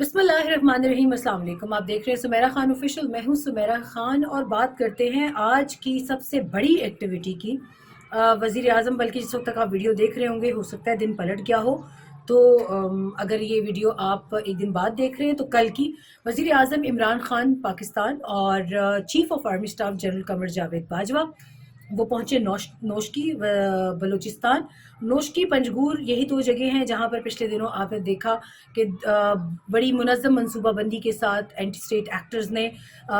बिस्मिल्लाहिर्रहमानिर्रहीम। अस्सलाम वालेकुम। आप देख रहे हैं सुमेरा खान ऑफिशियल। मैं हूं सुमेरा खान और बात करते हैं आज की सबसे बड़ी एक्टिविटी की। वज़ीर आज़म, बल्कि जिस वक्त तक आप वीडियो देख रहे होंगे हो सकता है दिन पलट गया हो, तो अगर ये वीडियो आप एक दिन बाद देख रहे हैं तो कल की वज़ीर आज़म इमरान खान पाकिस्तान और chief of army staff general Qamar Javed Bajwa वो पहुंचे नोशकी बलूचिस्तान। नोशकी पंजगूर यही दो जगह हैं जहां पर पिछले दिनों आपने देखा कि बड़ी मुनज़्ज़म मनसूबाबंदी के साथ एंटी स्टेट एक्टर्स ने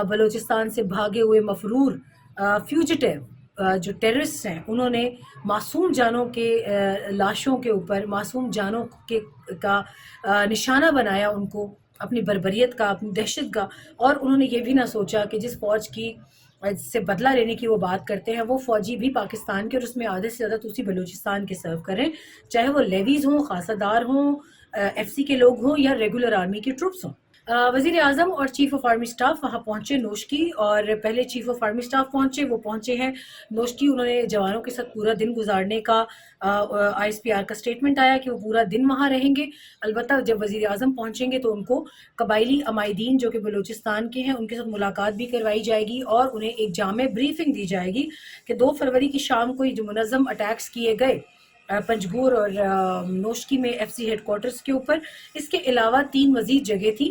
बलूचिस्तान से भागे हुए मफरूर फ्यूजिटिव जो टेररिस्ट हैं उन्होंने मासूम जानों के लाशों के ऊपर मासूम जानों के का निशाना बनाया, उनको अपनी बर्बरियत का, अपनी दहशत का। और उन्होंने ये भी ना सोचा कि जिस फ़ौज की से बदला लेने की वो बात करते हैं वो फ़ौजी भी पाकिस्तान के और उसमें आधे से ज़्यादा दूसरी बलूचिस्तान के सर्व करें, चाहे वो लेवीज़ हों, खासादार हों, एफसी के लोग हों या रेगुलर आर्मी के ट्रुप्स हों। वज़ीर आज़म और चीफ ऑफ आर्मी स्टाफ वहाँ पहुँचे नोशकी, और पहले चीफ ऑफ आर्मी स्टाफ पहुँचे, वो पहुँचे हैं नोशकी। उन्होंने जवानों के साथ पूरा दिन गुजारने का ISPR का स्टेटमेंट आया कि वो पूरा दिन वहाँ रहेंगे। अलबत्ता जब वज़ीर आज़म पहुँचेंगे तो उनको कबायली अमायदीन जो कि बलूचिस्तान के हैं उनके साथ मुलाकात भी करवाई जाएगी और उन्हें एक जामे ब्रीफिंग दी जाएगी कि 2 फरवरी की शाम को जो मुनज़्ज़म अटैक्स किए गए पंजगूर और नोशकी में FC हेडक्वार्टर्स के ऊपर, इसके अलावा 3 मज़ीद जगह थी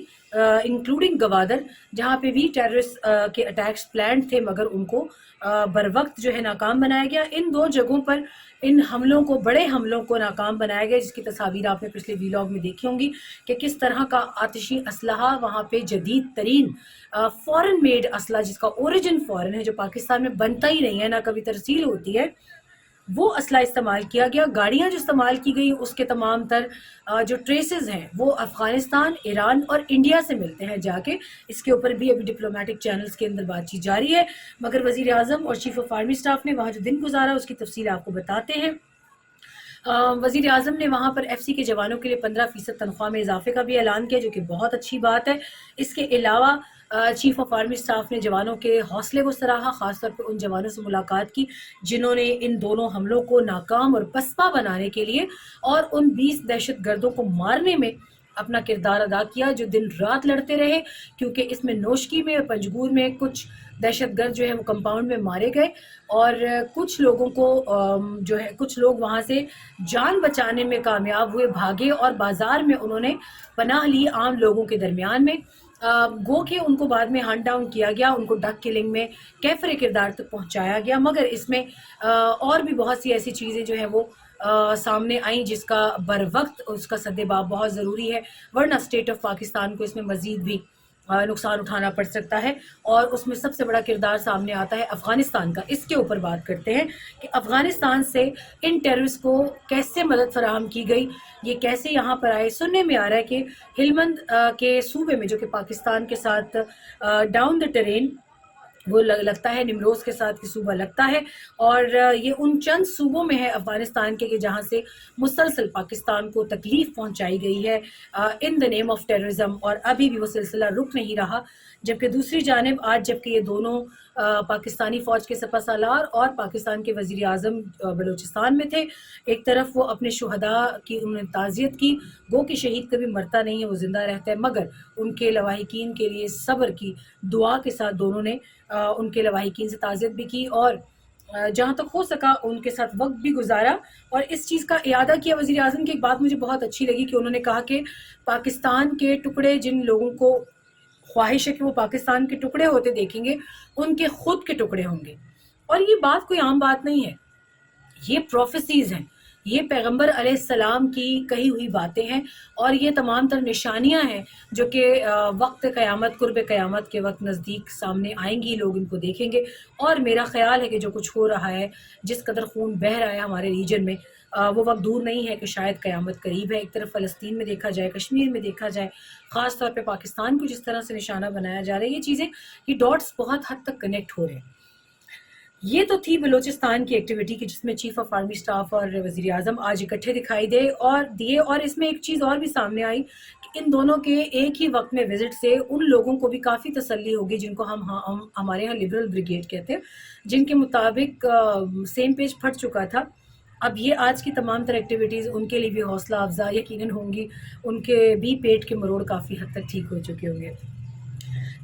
इंक्लूडिंग गवादर, जहाँ पे भी टेररिस्ट के अटैक्स प्लान्ड थे मगर उनको बर वक्त जो है नाकाम बनाया गया। इन 2 जगहों पर इन हमलों को, बड़े हमलों को नाकाम बनाया गया, जिसकी तस्वीर आपने पिछले वीलॉग में देखी होंगी कि किस तरह का आतिशी असलहा वहाँ पे जदीद तरीन फॉरेन मेड असला, जिसका ओरिजिन फॉरेन है, जो पाकिस्तान में बनता ही नहीं है, ना कभी तरसील होती है, वो असला इस्तेमाल किया गया। गाड़ियां जो इस्तेमाल की गई उसके तमाम तर जो ट्रेसेस हैं वो अफ़गानिस्तान, ईरान और इंडिया से मिलते हैं जाके। इसके ऊपर भी अभी डिप्लोमेटिक चैनल्स के अंदर बातचीत जारी है, मगर वज़ीर आज़म और चीफ ऑफ आर्मी स्टाफ ने वहाँ जो दिन गुजारा उसकी तफसील आपको बताते हैं। वज़ीर आज़म ने वहाँ पर FC के जवानों के लिए 15% तनख्वाह में इजाफे का भी ऐलान किया, जो कि बहुत अच्छी बात है। इसके अलावा चीफ ऑफ आर्मी स्टाफ ने जवानों के हौसले को सराहा, ख़ासतौर पर उन जवानों से मुलाकात की जिन्होंने इन दोनों हमलों को नाकाम और पसपा बनाने के लिए और उन 20 दहशत गर्दों को मारने में अपना किरदार अदा किया, जो दिन रात लड़ते रहे, क्योंकि इसमें नोशकी में और पंजगूर में कुछ दहशतगर्द जो है वो कंपाउंड में मारे गए और कुछ लोगों को जो है कुछ लोग वहाँ से जान बचाने में कामयाब हुए, भागे और बाज़ार में उन्होंने पनाह ली आम लोगों के दरमियान में। गो के उनको बाद में हंट डाउन किया गया, उनको डक किलिंग में कैफरे किरदार तक पहुँचाया गया, मगर इसमें और भी बहुत सी ऐसी चीज़ें जो हैं वो सामने आई जिसका बर वक्त उसका सद्देबाब बहुत ज़रूरी है, वरना स्टेट ऑफ पाकिस्तान को इसमें मज़ीद भी नुकसान उठाना पड़ सकता है। और उसमें सबसे बड़ा किरदार सामने आता है अफ़गानिस्तान का। इसके ऊपर बात करते हैं कि अफ़गानिस्तान से इन टेररिस्ट को कैसे मदद फराहम की गई, ये कैसे यहाँ पर आए। सुनने में आ रहा है कि हिलमंद के सूबे में, जो कि पाकिस्तान के साथ डाउन द टेरेन वो लगता है, निमरोज़ के साथ की सूबा लगता है, और ये उन चंद सूबों में है अफ़गानिस्तान के कि जहाँ से मुसलसल पाकिस्तान को तकलीफ़ पहुँचाई गई है in the name of terrorism, और अभी भी वो सिलसिला रुक नहीं रहा। जबकि दूसरी जानिब आज जबकि ये दोनों पाकिस्तानी फ़ौज के सपा सालार और पाकिस्तान के वज़ीर आज़म बलूचिस्तान में थे, एक तरफ वो अपने शुहदा की उन्होंने ताज़ियत की, गो कि शहीद कभी मरता नहीं है, वो ज़िंदा रहता है, मगर उनके लवाहिकीन के लिए सब्र की दुआ के साथ दोनों ने उनके लवाहिकीन से ताज़ियत भी की और जहाँ तक हो सका उनके साथ वक्त भी गुजारा। और इस चीज़ का इयादा किया वज़ीर आज़म की। एक बात मुझे बहुत अच्छी लगी कि उन्होंने कहा कि पाकिस्तान के टुकड़े, जिन लोगों को ख्वाहिश है कि वो पाकिस्तान के टुकड़े होते देखेंगे, उनके खुद के टुकड़े होंगे। और ये बात कोई आम बात नहीं है, ये प्रोफेसीज़ हैं, ये पैगंबर अलैहिस्सलाम की कही हुई बातें हैं और ये तमाम तर निशानियां हैं जो कि वक्त क़यामत, कुर्ब क़यामत के वक्त नज़दीक सामने आएंगी, लोग इनको देखेंगे। और मेरा ख़्याल है कि जो कुछ हो रहा है, जिस कदर खून बह रहा है हमारे रीजन में, वो वक्त दूर नहीं है कि शायद क़यामत करीब है। एक तरफ फ़लस्तीन में देखा जाए, कश्मीर में देखा जाए, ख़ास तौर पे पाकिस्तान को जिस तरह से निशाना बनाया जा रहा है, ये चीज़ें, ये डॉट्स बहुत हद तक कनेक्ट हो रहे हैं। ये तो थी बलूचिस्तान की एक्टिविटी की जिसमें चीफ ऑफ आर्मी स्टाफ और वज़ीर आज़म आज इकट्ठे दिखाई दिए। और इसमें एक चीज़ और भी सामने आई कि इन दोनों के एक ही वक्त में विजिट से उन लोगों को भी काफ़ी तसल्ली होगी जिनको हम हमारे यहाँ लिबरल ब्रिगेड कहते हैं, जिनके मुताबिक सेम पेज फट चुका था اب یہ آج کی تمام تر ایکٹیویٹیز ان کے لیے بھی حوصلہ افزا یقیناً ہوں گی، ان کے بھی پیٹ کے مروڑ کافی حد تک ٹھیک ہو چکے ہوں گے۔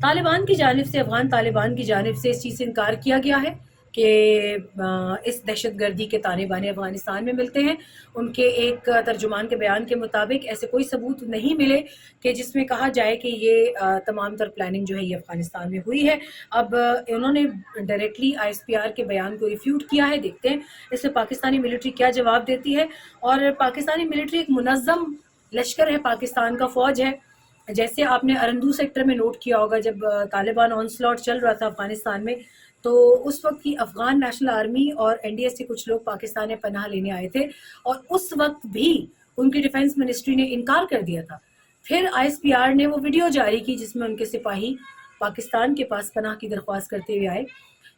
طالبان کی جانب سے، افغان طالبان کی جانب سے اس چیز سے انکار کیا گیا ہے کہ اس دہشت گردی کے تانے بانے افغانستان میں ملتے ہیں۔ ان کے ایک ترجمان کے بیان کے مطابق ایسے کوئی ثبوت نہیں ملے کہ جس میں کہا جائے کہ یہ تمام تر پلاننگ جو ہے یہ افغانستان میں ہوئی ہے۔ اب انہوں نے directly I S P R کے بیان کو ریفیوٹ کیا ہے، دیکھتے ہیں اس میں پاکستانی ملٹری کیا جواب دیتی ہے۔ اور پاکستانی ملٹری ایک منظم لشکر ہے، پاکستان کا فوج ہے۔ جیسے آپ نے ارندو سیکٹر میں نوٹ کیا ہوگا، جب طالبان آن سلاٹ چل رہا تھا افغانستان میں، تو اس وقت کی افغان نیشنل آرمی اور این ڈی ایس کے کچھ لوگ پاکستان میں پناہ لینے آئے تھے، اور اس وقت بھی ان کی ڈیفنس منسٹری نے انکار کر دیا تھا۔ پھر آئی ایس پی آر نے وہ ویڈیو جاری کی جس میں ان کے سپاہی پاکستان کے پاس پناہ کی درخواست کرتے ہوئے آئے۔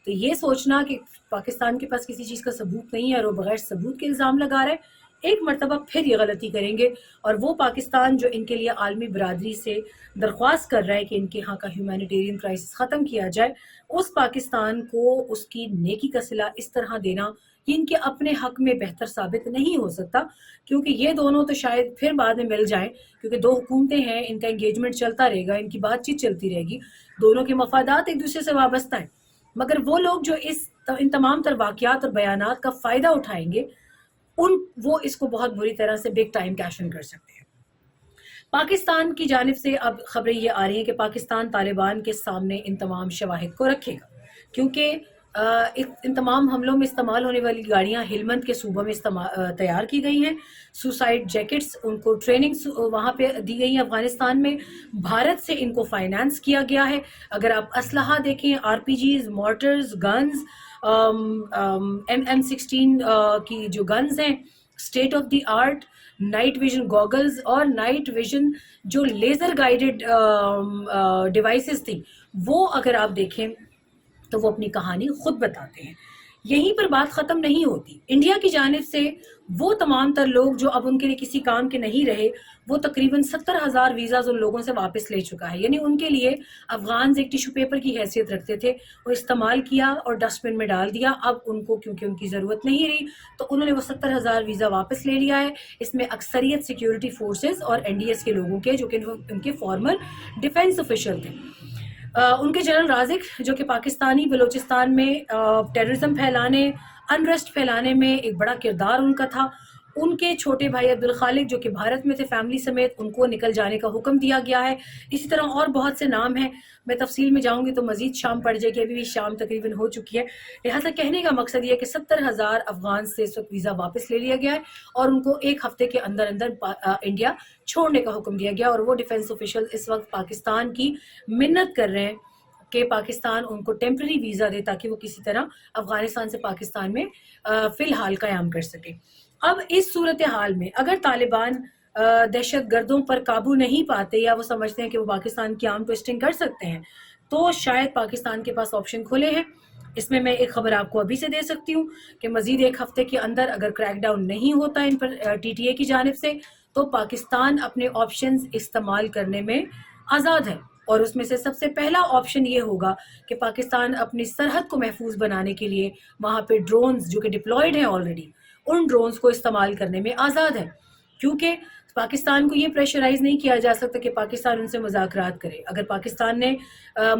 تو یہ سوچنا کہ پاکستان کے پاس کسی چیز کا ثبوت نہیں ہے اور وہ بغیر ثبوت کے الزام لگا رہے، ایک مرتبہ پھر یہ غلطی کریں گے، اور وہ پاکستان جو ان کے لیے عالمی برادری سے درخواست کر رہا ہے کہ ان کے ہاں کا ہیومینیٹیرین کرائسس ختم کیا جائے، اس پاکستان کو اس کی نیکی کا صلہ اس طرح دینا یہ ان کے اپنے حق میں بہتر ثابت نہیں ہو سکتا، کیونکہ یہ دونوں تو شاید پھر بعد میں مل جائیں، کیونکہ دو حکومتیں ہیں، ان کا انگیجمنٹ چلتا رہے گا، ان کی بات چیت چلتی رہے گی، دونوں کے مفادات ایک دوسرے سے وابستہ ہیں۔ مگر وہ لوگ جو ان تمام تر واقعات اور بیانات کا فائدہ اٹھائیں گے، وہ اس کو بہت بری طرح سے بگ ٹائم کیش ان کر سکتے ہیں۔ پاکستان کی جانب سے اب خبریں یہ آ رہی ہیں کہ پاکستان طالبان کے سامنے ان تمام شواہد کو رکھے گا، کیونکہ ان تمام حملوں میں استعمال ہونے والی گاڑیاں ہلمند کے صوبہ میں تیار کی گئی ہیں، سوسائڈ جیکٹس ان کو ٹریننگ وہاں پہ دی گئی ہیں افغانستان میں، بھارت سے ان کو فائنانس کیا گیا ہے۔ اگر آپ اسلحہ دیکھیں، آر پی جیز، مورٹرز، گنز، M16 کی جو گنز ہیں، state of the art, night vision goggles اور نائٹ ویژن جو لیزر گائیڈڈ ڈیوائسز تھیں، وہ اگر آپ دیکھیں تو وہ اپنی کہانی خود بتاتے ہیں۔ یہیں پر بات ختم نہیں ہوتی، انڈیا کی جانب سے وہ تمام تر لوگ جو اب ان کے لیے کسی کام کے نہیں رہے، وہ تقریباً 70,000 ویزاز ان لوگوں سے واپس لے چکا ہے۔ یعنی ان کے لیے افغانز ایک ٹیشو پیپر کی حیثیت رکھتے تھے، وہ استعمال کیا اور ڈسٹ بن میں ڈال دیا، اب ان کو کیونکہ ان کی ضرورت نہیں رہی تو انہوں نے وہ 70,000 ویزا واپس لے لیا ہے۔ اس میں اکثریت سیکیورٹی فورسز اور این ڈی ایس کے لوگوں کے، جو کہ ان کے فارمر ڈیفنس آفیشل تھے۔ ان کے جنرل رازق جو کہ پاکستانی بلوچستان میں ٹیررزم پھیلانے، انریسٹ پھیلانے میں ایک بڑا کردار ان کا تھا، ان کے چھوٹے بھائی عبدالخالق جو کہ بھارت میں تھے فیملی سمیت، ان کو نکل جانے کا حکم دیا گیا ہے۔ اسی طرح اور بہت سے نام ہیں، میں تفصیل میں جاؤں گی تو مزید شام پڑ جائے گی، ابھی بھی شام تقریباً ہو چکی ہے۔ لہٰذا کہنے کا مقصد یہ ہے کہ 70,000 افغان سے اس وقت ویزا واپس لے لیا گیا ہے اور ان کو ایک ہفتے کے اندر اندر انڈیا چھوڑنے کا حکم دیا گیا، اور وہ ڈیفنس آفیشل اس وقت پاکستان کی منت کر رہے ہیں کہ پاکستان ان کو ٹیمپرری ویزا دے تاکہ وہ کسی طرح افغانستان سے پاکستان میں فی الحال قیام کر سکے۔ اب اس صورتحال میں اگر طالبان دہشت گردوں پر قابو نہیں پاتے یا وہ سمجھتے ہیں کہ وہ پاکستان کی آرم ٹوئسٹنگ کر سکتے ہیں، تو شاید پاکستان کے پاس آپشن کھلے ہیں۔ اس میں ایک خبر آپ کو ابھی سے دے سکتی ہوں کہ مزید ایک ہفتے کے اندر اگر کریک ڈاؤن نہیں ہوتا ان پر ٹی ٹی اے کی جانب سے، تو پاکستان اپنے آپشنز استعمال کرنے میں آزاد ہے، اور اس میں سے سب سے پہلا آپشن یہ ہوگا کہ پاکستان اپنی سرحد کو محفوظ بنانے کے لیے وہاں پہ ڈرونز جو کہ ڈپلائیڈ ہیں آلریڈی، ان ڈرونز کو استعمال کرنے میں آزاد ہے، کیونکہ پاکستان کو یہ پریشرائز نہیں کیا جا سکتا کہ پاکستان ان سے مذاکرات کرے۔ اگر پاکستان نے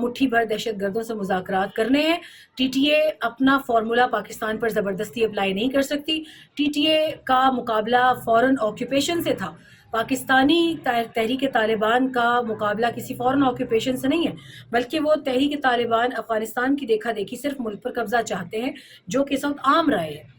مٹھی بھر دہشت گردوں سے مذاکرات کرنے ہیں، ٹی ٹی اے اپنا فارمولا پاکستان پر زبردستی اپلائی نہیں کر سکتی۔ ٹی ٹی اے کا مقابلہ فورن آکوپیشن سے تھا، پاکستانی تحریک طالبان کا مقابلہ کسی فورن آکوپیشن سے نہیں ہے، بلکہ وہ تحریک طالبان افغانستان کی دیکھا دیکھی صرف ملک پر قبضہ چاہتے ہیں، جو کہ اس وقت عام رائے ہے۔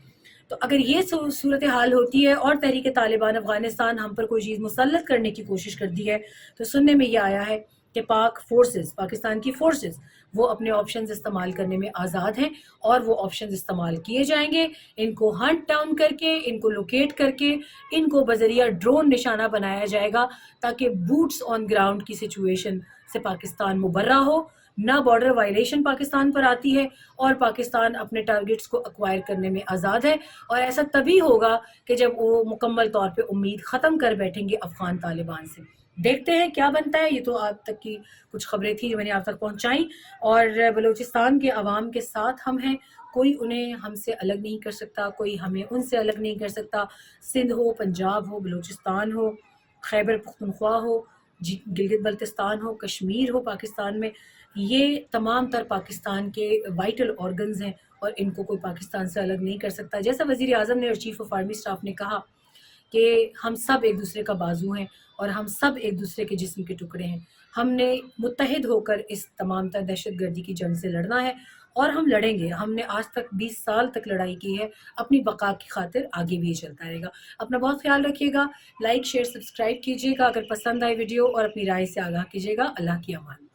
تو اگر یہ صورتحال ہوتی ہے اور تحریک طالبان افغانستان ہم پر کوئی چیز مسلط کرنے کی کوشش کرتی ہے، تو سننے میں یہ آیا ہے کہ پاکستان کی فورسز وہ اپنے آپشنز استعمال کرنے میں آزاد ہیں، اور وہ آپشنز استعمال کیے جائیں گے۔ ان کو ہنٹ ڈاؤن کر کے، ان کو لوکیٹ کر کے، ان کو بذریعہ ڈرون نشانہ بنایا جائے گا تاکہ بوٹس آن گراؤنڈ کی سچویشن سے پاکستان مبرہ ہو، نہ بارڈر وائلیشن پاکستان پر آتی ہے، اور پاکستان اپنے ٹارگٹس کو ایکوائر کرنے میں آزاد ہے۔ اور ایسا تبھی ہوگا کہ جب وہ مکمل طور پہ امید ختم کر بیٹھیں گے افغان طالبان سے۔ देखते हैं क्या बनता है। ये तो आप तक की कुछ खबरें थी जो मैंने आप तक पहुंचाई, और बलूचिस्तान के अवाम के साथ हम हैं। कोई उन्हें हमसे अलग नहीं कर सकता, कोई हमें उनसे अलग नहीं कर सकता। सिंध हो, पंजाब हो, बलूचिस्तान हो, खैबर पख्तूनख्वा हो, गिलगित बल्तिस्तान हो, कश्मीर हो पाकिस्तान में, ये तमाम तर पाकिस्तान के वाइटल ऑर्गन्स हैं और इनको कोई पाकिस्तान से अलग नहीं कर सकता। जैसा वज़ीर आज़म ने और चीफ ऑफ आर्मी स्टाफ ने कहा कि हम सब एक दूसरे का बाजू हैं और हम सब एक दूसरे के जिस्म के टुकड़े हैं। हमने मुत्तहिद होकर इस तमाम तर दहशतगर्दी की जंग से लड़ना है और हम लड़ेंगे। हमने आज तक 20 साल तक लड़ाई की है, अपनी बका की खातिर आगे भी ये चलता रहेगा। अपना बहुत ख्याल रखिएगा, लाइक शेयर सब्सक्राइब कीजिएगा अगर पसंद आए वीडियो, और अपनी राय से आगाह कीजिएगा। अल्लाह की अमान।